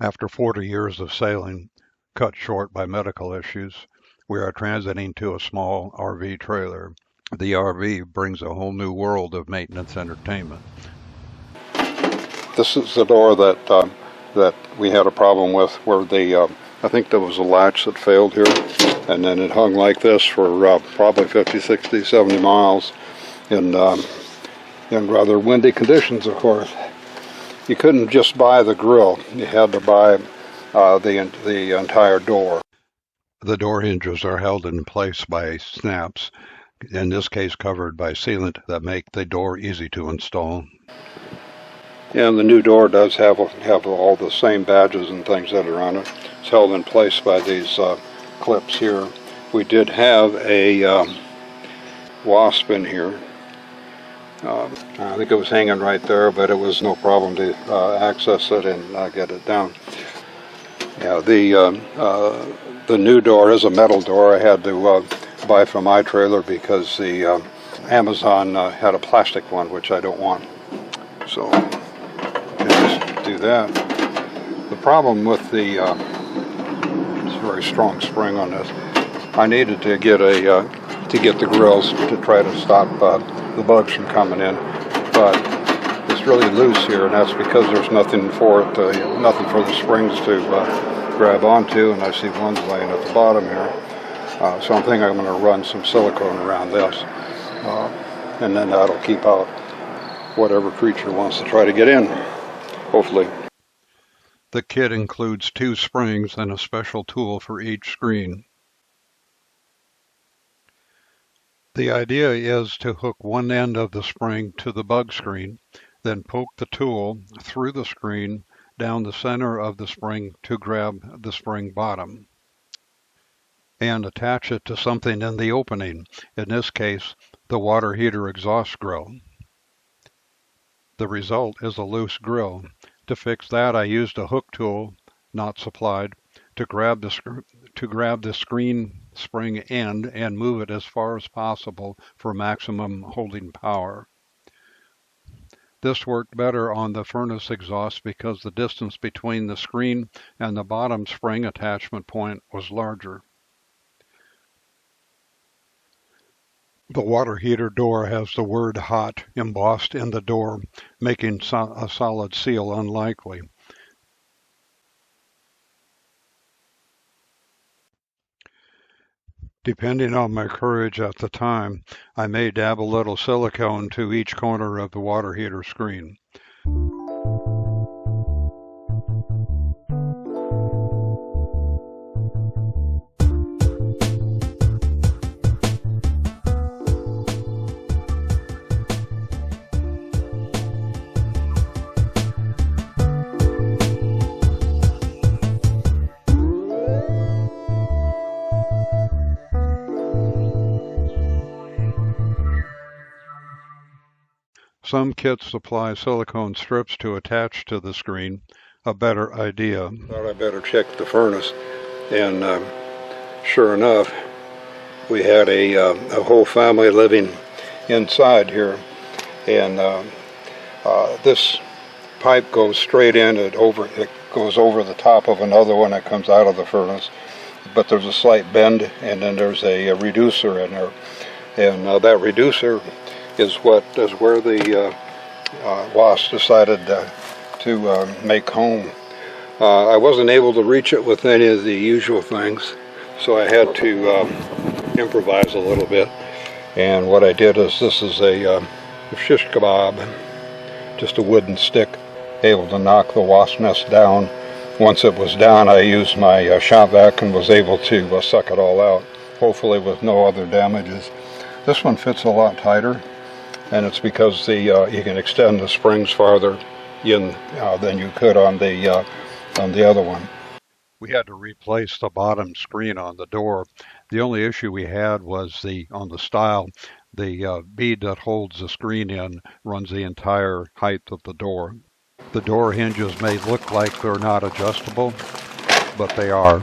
After 40 years of sailing, cut short by medical issues, we are transiting to a small RV trailer. The RV brings a whole new world of maintenance entertainment. This is the door that we had a problem with, where I think there was a latch that failed here, and then it hung like this for probably 50, 60, 70 miles in rather windy conditions, of course. You couldn't just buy the grill, you had to buy the entire door. The door hinges are held in place by snaps, in this case covered by sealant that make the door easy to install. And the new door does have all the same badges and things that are on it. It's held in place by these clips here. We did have a Wasp in here. I think it was hanging right there, but it was no problem to access it and get it down. Yeah, the new door is a metal door. I had to buy from my trailer because the Amazon had a plastic one, which I don't want. So just do that. The problem with it's a very strong spring on this. I needed to get the grills to try to stop the bugs from coming in, but it's really loose here, and that's because there's nothing for it, nothing for the springs to grab onto, and I see one's laying at the bottom here. So I'm thinking I'm going to run some silicone around this, and then that'll keep out whatever creature wants to try to get in, hopefully. The kit includes 2 springs and a special tool for each screen. The idea is to hook one end of the spring to the bug screen, then poke the tool through the screen down the center of the spring to grab the spring bottom, and attach it to something in the opening, in this case, the water heater exhaust grill. The result is a loose grill. To fix that, I used a hook tool, not supplied, to grab the screen spring end and move it as far as possible for maximum holding power. This worked better on the furnace exhaust because the distance between the screen and the bottom spring attachment point was larger. The water heater door has the word "hot" embossed in the door, making a solid seal unlikely. Depending on my courage at the time, I may dab a little silicone to each corner of the water heater screen. Some kits supply silicone strips to attach to the screen, a better idea. Thought I better check the furnace, and sure enough, we had a whole family living inside here, and this pipe goes straight in, it goes over the top of another one that comes out of the furnace, but there's a slight bend, and then there's a reducer in there, and that reducer is where the Wasp decided to make home. I wasn't able to reach it with any of the usual things, so I had to improvise a little bit. And what I did is, this is a shish kebab, just a wooden stick, able to knock the wasp nest down. Once it was down, I used my shop vac and was able to suck it all out, hopefully with no other damages. This one fits a lot tighter, and it's because you can extend the springs farther in than you could on the other one. We had to replace the bottom screen on the door. The only issue we had was on the style, the bead that holds the screen in runs the entire height of the door. The door hinges may look like they're not adjustable, but they are.